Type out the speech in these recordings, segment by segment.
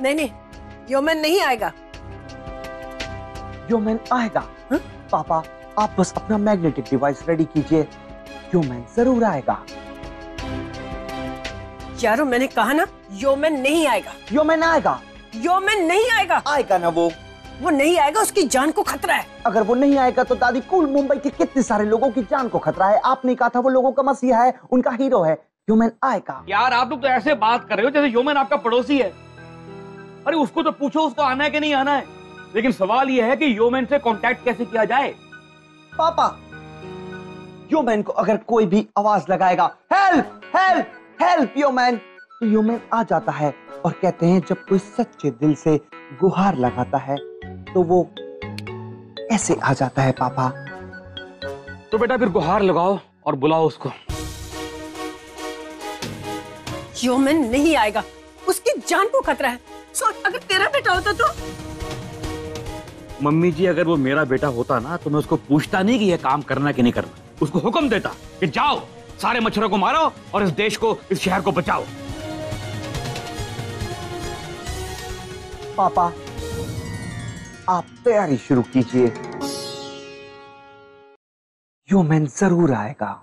नहीं नहीं, योमेन नहीं आएगा। योमेन आएगा। हा? पापा आप बस अपना मैग्नेटिक डिवाइस रेडी कीजिए, योमेन जरूर आएगा। यारो मैंने कहा ना, योमेन नहीं आएगा। योमेन आएगा। योमेन नहीं आएगा। आएगा ना वो नहीं आएगा, उसकी जान को खतरा है। अगर वो नहीं आएगा तो दादी कूल मुंबई के कितने सारे लोगों की जान को खतरा है। आपने कहा था वो लोगों का मसीहा है, उनका हीरो है। योमेन आएगा। यार आप लोग तो ऐसे बात कर रहे हो जैसे योमेन आपका पड़ोसी है। अरे उसको तो पूछो उसको आना है कि नहीं आना है। लेकिन सवाल यह है कि योमेन से कांटेक्ट कैसे किया जाए। पापा योमेन को अगर कोई भी आवाज लगाएगा हेल्प हेल्प हेल्प योमेन, तो योमेन आ जाता है। और कहते हैं जब कोई सच्चे दिल से गुहार लगाता है तो वो ऐसे आ जाता है। पापा तो बेटा फिर गुहार लगाओ और बुलाओ उसको। योमेन नहीं आएगा, उसकी जान को खतरा है। सोच अगर तेरा बेटा होता तो। मम्मी जी अगर वो मेरा बेटा होता ना तो मैं उसको पूछता नहीं कि ये काम करना कि नहीं करना, उसको हुक्म देता कि जाओ सारे मच्छरों को मारो और इस देश को, इस शहर को बचाओ। पापा आप तैयारी शुरू कीजिए, योमेन जरूर आएगा।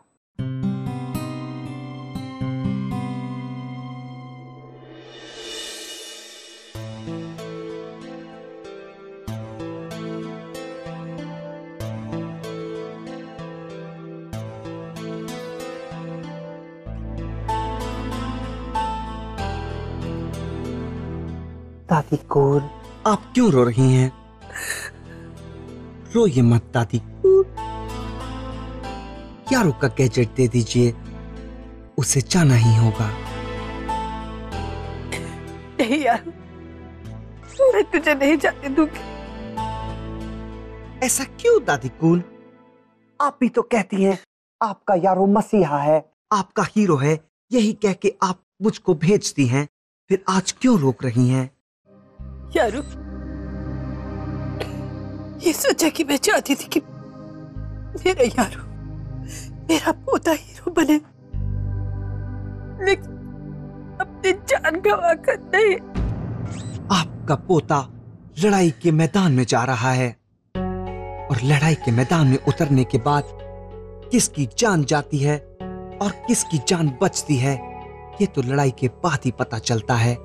दादी कूल आप क्यों रो रही हैं? रोइए मत दादी कूल। यारो का गैजेट दे दीजिए, उसे जाना ही होगा। नहीं यार, मैं तुझे नहीं जाने दूंगी। ऐसा क्यों दादी कूल? आप भी तो कहती हैं आपका यारो मसीहा है, आपका हीरो है। यही कह के आप मुझको भेजती हैं, फिर आज क्यों रोक रही हैं? यारो ये सोचा कि मैं चाहती थी कि मेरा यारो, मेरा पोता हीरो बने, लेकिन अपनी जान गवा कर नहीं। आपका पोता लड़ाई के मैदान में जा रहा है और लड़ाई के मैदान में उतरने के बाद किसकी जान जाती है और किसकी जान बचती है ये तो लड़ाई के बाद ही पता चलता है।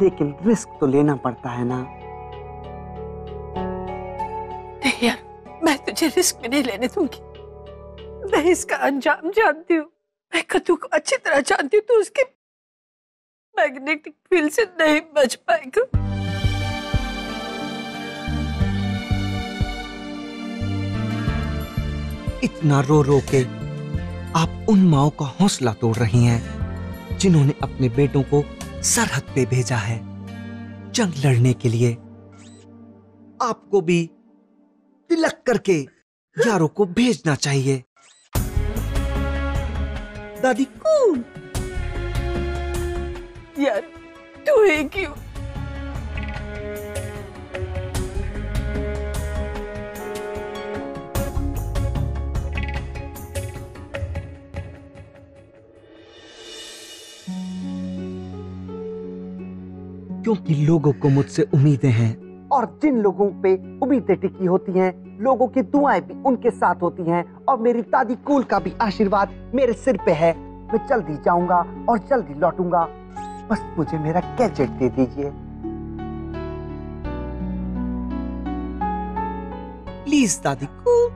लेकिन रिस्क तो लेना पड़ता है ना। नहीं यार, मैं तुझे रिस्क में नहीं लेने दूंगी। मैं इसका अंजाम जानती हूँ, मैं कद्दू को अच्छी तरह जानती हूँ, तो उसके मैग्नेटिक फील्ड से नहीं बच पाएगा। इतना रो रो के आप उन माओं का हौसला तोड़ रही हैं जिन्होंने अपने बेटों को सरहद पे भेजा है जंग लड़ने के लिए। आपको भी तिलक करके यारों को भेजना चाहिए। दादी कूल। यार तू ही क्यों? क्योंकि लोगों को मुझसे उम्मीदें हैं और जिन लोगों पे उम्मीदें टिकी होती हैं, लोगों की दुआएं भी उनके साथ होती हैं और मेरी दादी कूल का भी आशीर्वाद मेरे सिर पे है। मैं जल्दी जाऊंगा और जल्दी लौटूंगा, बस मुझे मेरा गैजेट दे दीजिए प्लीज दादी cool.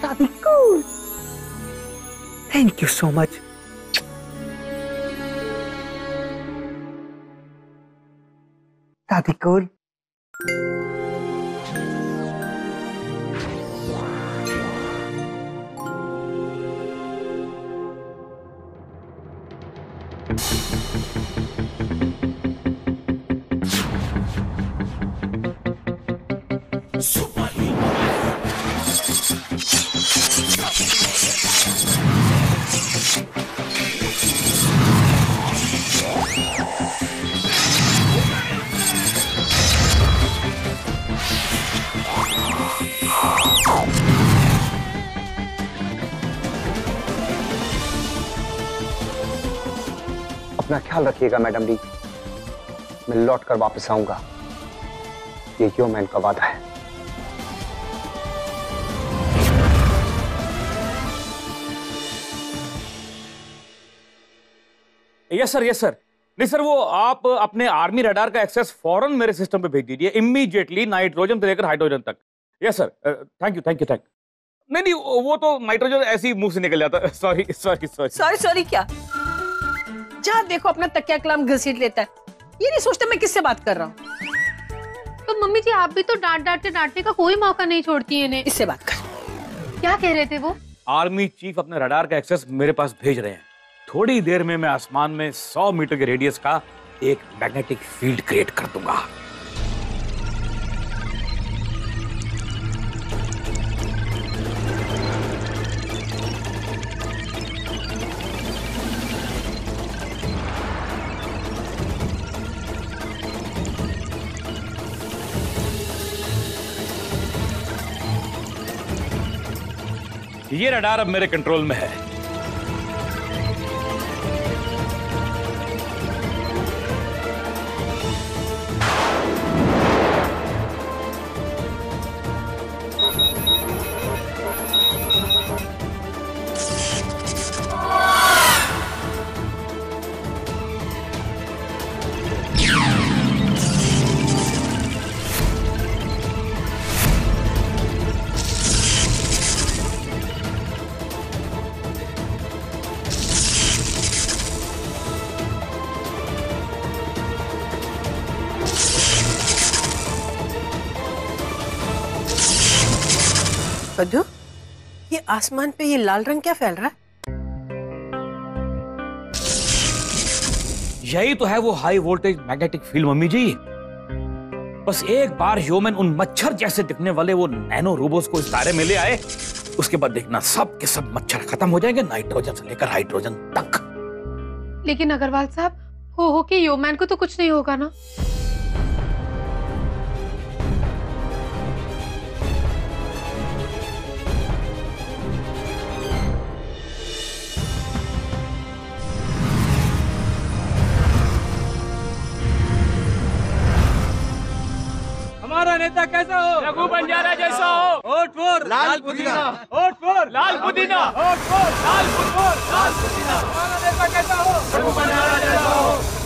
Daddy cool. Thank you so much. Daddy cool. अपना ख्याल रखिएगा मैडम डी। मैं लौट कर वापस आऊंगा, ये ह्यूमन का वादा है। Yes sir, yes sir. नहीं सर, वो आप अपने आर्मी रडार का एक्सेस फौरन मेरे सिस्टम पे भेज दीजिए, इमीडिएटली, नाइट्रोजन से लेकर हाइड्रोजन तक। Yes sir, thank you thank you thank. नहीं नहीं, वो तो नाइट्रोजन ऐसे ही मुंह से निकल जाता है। Sorry sorry sorry sorry sorry क्या? जहाँ देखो अपना तकिया कलाम घसीट लेता है, ये नहीं सोचता मैं किससे बात कर रहा हूँ। तो मम्मी जी आप भी तो डांटने का कोई मौका नहीं छोड़ती है इन्हें। इससे बात कर। क्या कह रहे थे वो? आर्मी चीफ अपने रडार का एक्सेस मेरे पास भेज रहे हैं। थोड़ी देर में मैं आसमान में 100 मीटर के रेडियस का एक मैग्नेटिक फील्ड क्रिएट कर दूंगा। ये रडार अब मेरे कंट्रोल में है। पद्दू, ये आसमान पे ये लाल रंग क्या फैल रहा है? यही तो है वो high voltage magnetic field mummy जी। बस एक बार ह्यूमन उन मच्छर जैसे दिखने वाले वो नैनो रोबोट्स को इस दायरे में ले आए, उसके बाद देखना सब के सब मच्छर खत्म हो जाएंगे, नाइट्रोजन से लेकर हाइड्रोजन तक। लेकिन अग्रवाल साहब, हो के ह्यूमन को तो कुछ नहीं होगा ना? हमारा नेता कैसा हो? रघु बंजारा जैसा हो। वोट फॉर लाल पुदीना, वोट फॉर लाल पुदीना, वोट फॉर लाल पुदीना। हमारा नेता कैसा हो? रघु बंजारा जैसा हो।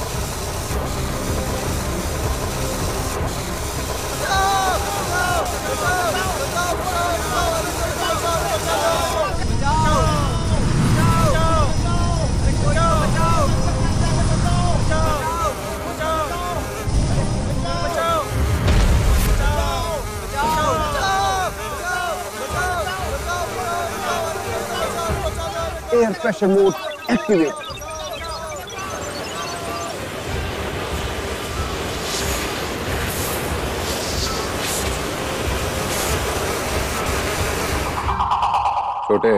Air pressure mode activate. छोटे,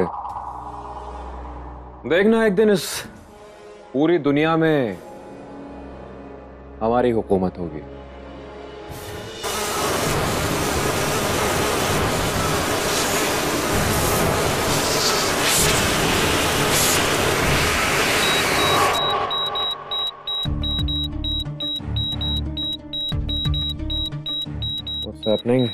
देखना एक दिन इस पूरी दुनिया में हमारी हुकूमत होगी। What's happening?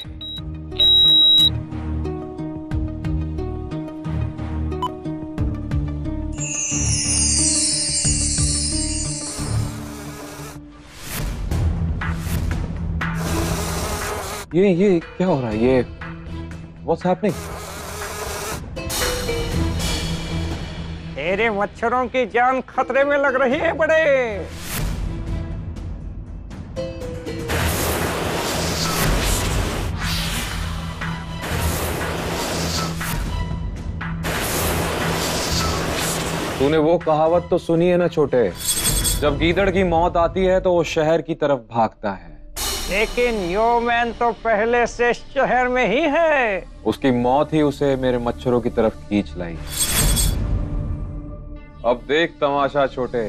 ये क्या हो रहा है? ये What's happening? तेरे मच्छरों की जान खतरे में लग रही है बड़े। तूने वो कहावत तो सुनी है ना छोटे, जब गीदड़ की मौत आती है तो वो शहर की तरफ भागता है। लेकिन ह्यूमन तो पहले से शहर में ही है। उसकी मौत ही उसे मेरे मच्छरों की तरफ खींच लाई। अब देख तमाशा छोटे।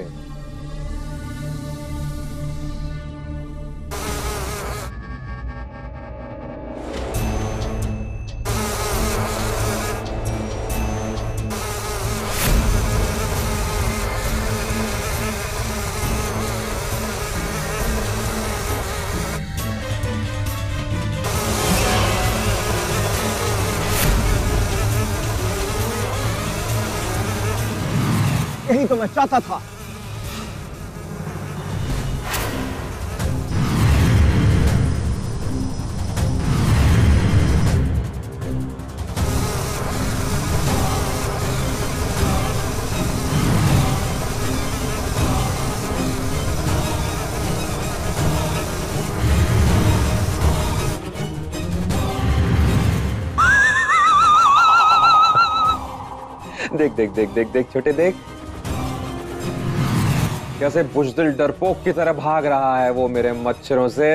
यही तो मैं चाहता था। देख देख देख देख देख छोटे, देख कैसे बुज़दिल डरपोक की तरह भाग रहा है वो मेरे मच्छरों से।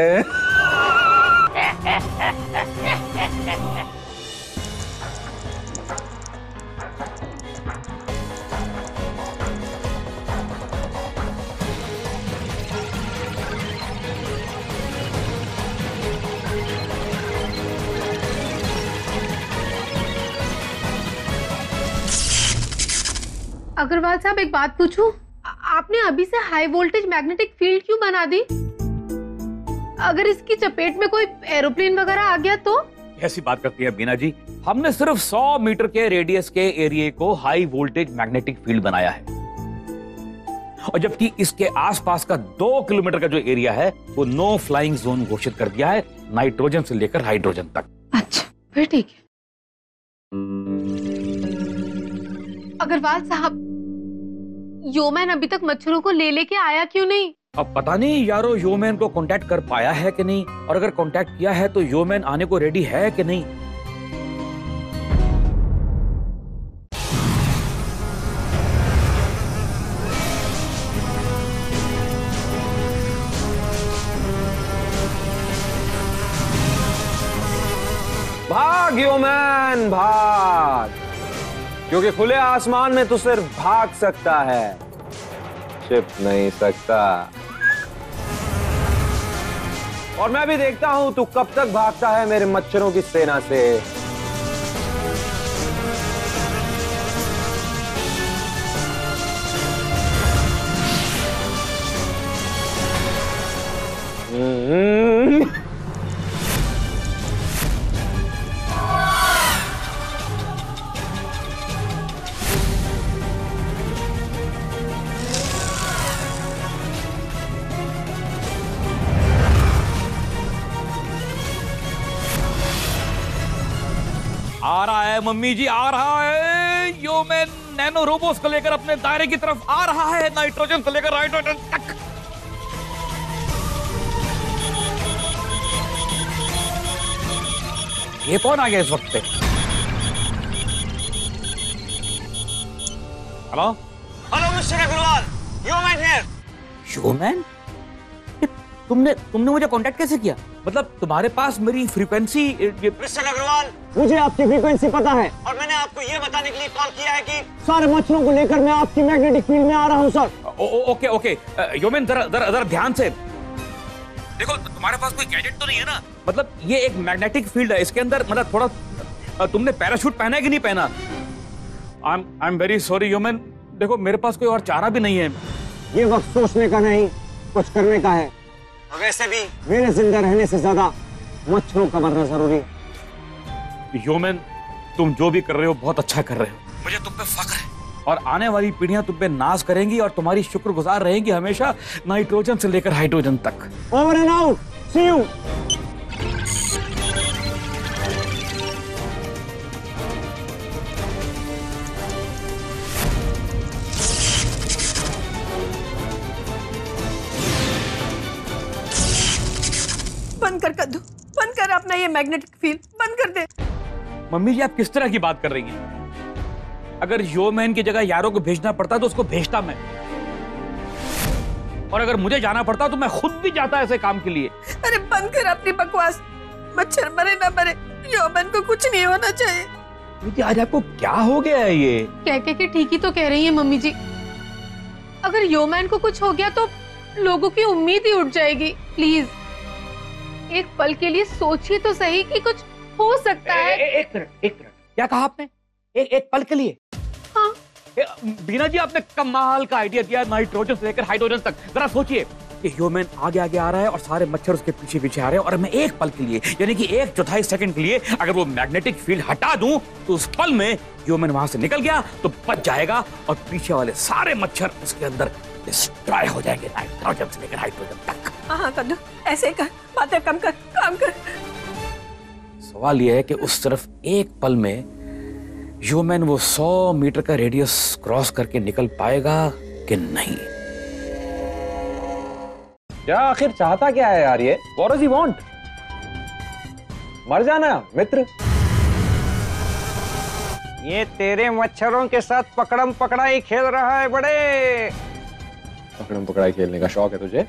अग्रवाल साहब एक बात पूछूं? आपने अभी से हाई वोल्टेज मैग्नेटिक फील्ड क्यों बना दी? अगर इसकी चपेट में कोई एरोप्लेन वगैरह आ गया तो? ऐसी बात करती है बीना जी, हमने सिर्फ 100 मीटर के रेडियस के एरिया को हाई वोल्टेज मैग्नेटिक फील्ड बनाया है, और जबकि इसके आसपास का 2 किलोमीटर का जो एरिया है वो नो फ्लाइंग जोन घोषित कर दिया है, नाइट्रोजन से लेकर हाइड्रोजन तक। अच्छा फिर ठीक है। अग्रवाल साहब, योमैन अभी तक मच्छरों को ले लेके आया क्यों नहीं? अब पता नहीं यारो योमैन को कांटेक्ट कर पाया है कि नहीं, और अगर कांटेक्ट किया है तो योमैन आने को रेडी है कि नहीं। भाग योमैन भाग, क्योंकि खुले आसमान में तू सिर्फ भाग सकता है, छिप नहीं सकता। और मैं भी देखता हूं तू कब तक भागता है मेरे मच्छरों की सेना से। आ रहा है मम्मी जी, आ रहा है। योमैन नैनो रोबोट्स को लेकर अपने दायरे की तरफ आ रहा है, नाइट्रोजन से लेकर हाइड्रोजन तक। ये कौन आ गया इस वक्त पे? Hello hello mister Agrawal, Yoman here. Yoman, तुमने मुझे कांटेक्ट कैसे किया? मतलब तुम्हारे पास मेरी फ्रीक्वेंसी? मिस्टर अग्रवाल, मुझे आपकी फ्रीक्वेंसी पता है, और मैंने आपको ये बताने के लिए कॉल किया है कि सारे मच्छरों को लेकर मैं आपकी मैग्नेटिक फील्ड में आ रहा हूँ सर। ओके ओके योमैन, जरा ध्यान से देखो, तुम्हारे पास कोई गैजेट तो नहीं है ना? मतलब ये एक मैग्नेटिक फील्ड है, इसके अंदर मतलब थोड़ा तुमने पैराशूट पहना है कि नहीं पहना? आई एम वेरी सॉरी योमैन, देखो मेरे पास कोई और चारा भी नहीं है। ये वक्त सोचने का नहीं, कुछ करने का है। वैसे भी मेरे जिंदा रहने से ज्यादा मच्छरों का मरना जरूरी है। योमैन, तुम जो भी कर रहे हो बहुत अच्छा कर रहे हो, मुझे तुम पे फख्र है, और आने वाली पीढ़ियां तुम पे नाज करेंगी और तुम्हारी शुक्रगुजार रहेंगी हमेशा, नाइट्रोजन से लेकर हाइड्रोजन तक। Over and out, see you. बंद कर कद्दू, बंद कर अपना ये मैग्नेटिक फील्ड, बंद कर दे। मम्मी जी आप किस तरह की बात कर रही हैं? अगर योमैन की जगह यारों को भेजना पड़ता तो उसको भेजता मैं, और अगर मुझे जाना पड़ता तो मैं खुद भी जाता ऐसे काम के लिए। अरे बंद कर अपनी बकवास, मच्छर मरे ना मरे, योमैन को कुछ नहीं होना चाहिए। दीदी आज आपको क्या हो गया है? ये कह के ठीक ही तो कह रही है मम्मी जी। अगर योमैन को कुछ हो गया तो लोगों की उम्मीद ही उठ जाएगी। प्लीज एक पल के लिए सोचिए तो सही कि कुछ हो सकता है। एक मिनट, क्या कहा आपने? एक पल के लिए? हाँ। बीना जी आपने कमाल का आइडिया दिया, नाइट्रोजन से लेकर हाइड्रोजन तक। जरा सोचिए, कि ह्यूमन आगे आगे आ रहा है और सारे मच्छर उसके पीछे पीछे आ रहे हैं, और मैं एक पल के लिए यानी कि 1/4 सेकंड के लिए अगर वो मैग्नेटिक फील्ड हटा दूं तो उस पल में ह्यूमन वहां से निकल गया तो बच जाएगा और पीछे वाले सारे मच्छर उसके अंदर डिस्ट्रॉय हो जाएंगे, नाइट्रोजन से लेकर हाइड्रोजन तक। हाँ कद्दू, ऐसे कर, बातें कम कर, काम कर। सवाल यह है कि उस तरफ एक पल में ह्यूमन वो 100 मीटर का रेडियस क्रॉस करके निकल पाएगा कि नहीं। क्या आखिर चाहता क्या है यार ये? What does he want? मर जाना मित्र। ये तेरे मच्छरों के साथ पकड़म पकड़ाई खेल रहा है बड़े। पकड़म पकड़ाई खेलने का शौक है तुझे?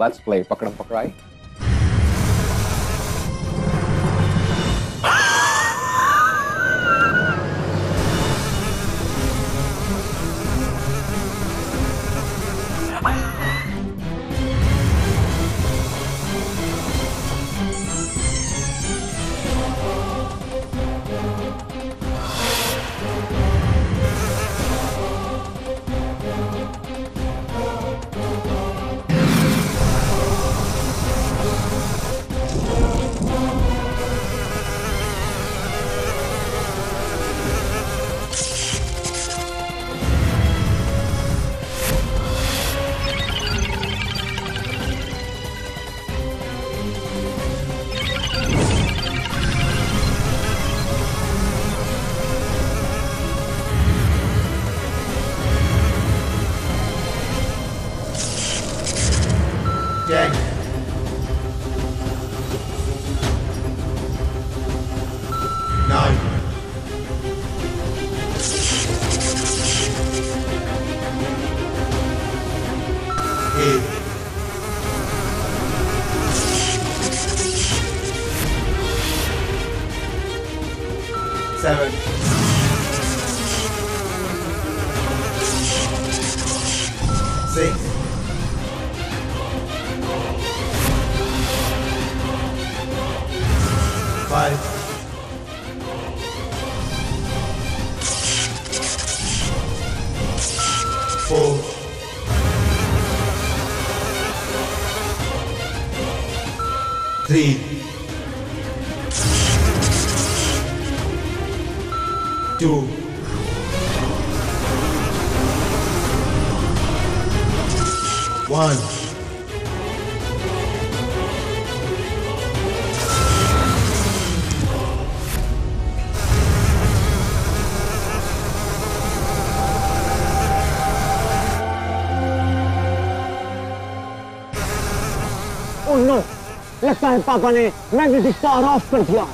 Let's play पकड़म पकड़ाई। लगता है पापा ने मैग्नेटिक पावर ऑफ कर दिया।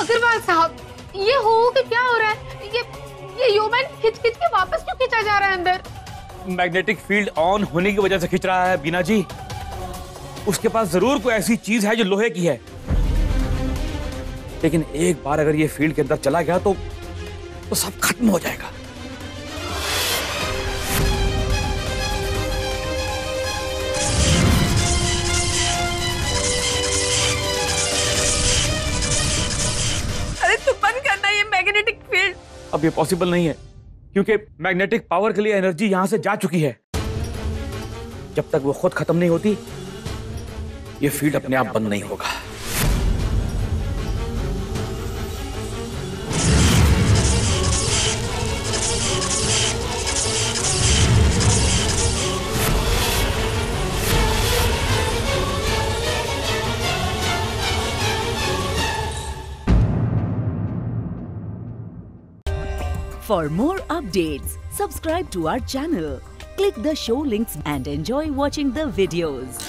अग्रवाल साहब, ये हो कि क्या हो रहा है? ये ह्यूमन खिंच खिंच के वापस क्यों खींचा जा रहा है अंदर? मैग्नेटिक फील्ड ऑन होने की वजह से खींच रहा है बीना जी। उसके पास जरूर कोई ऐसी चीज है जो लोहे की है, लेकिन एक बार अगर ये फील्ड के अंदर चला गया तो सब खत्म हो जाएगा। अरे तू बंद करना ये मैग्नेटिक फील्ड। अब ये पॉसिबल नहीं है क्योंकि मैग्नेटिक पावर के लिए एनर्जी यहां से जा चुकी है। जब तक वो खुद खत्म नहीं होती ये फील्ड अपने आप बंद नहीं होगा। For more updates, subscribe to our channel, click the show links and enjoy watching the videos.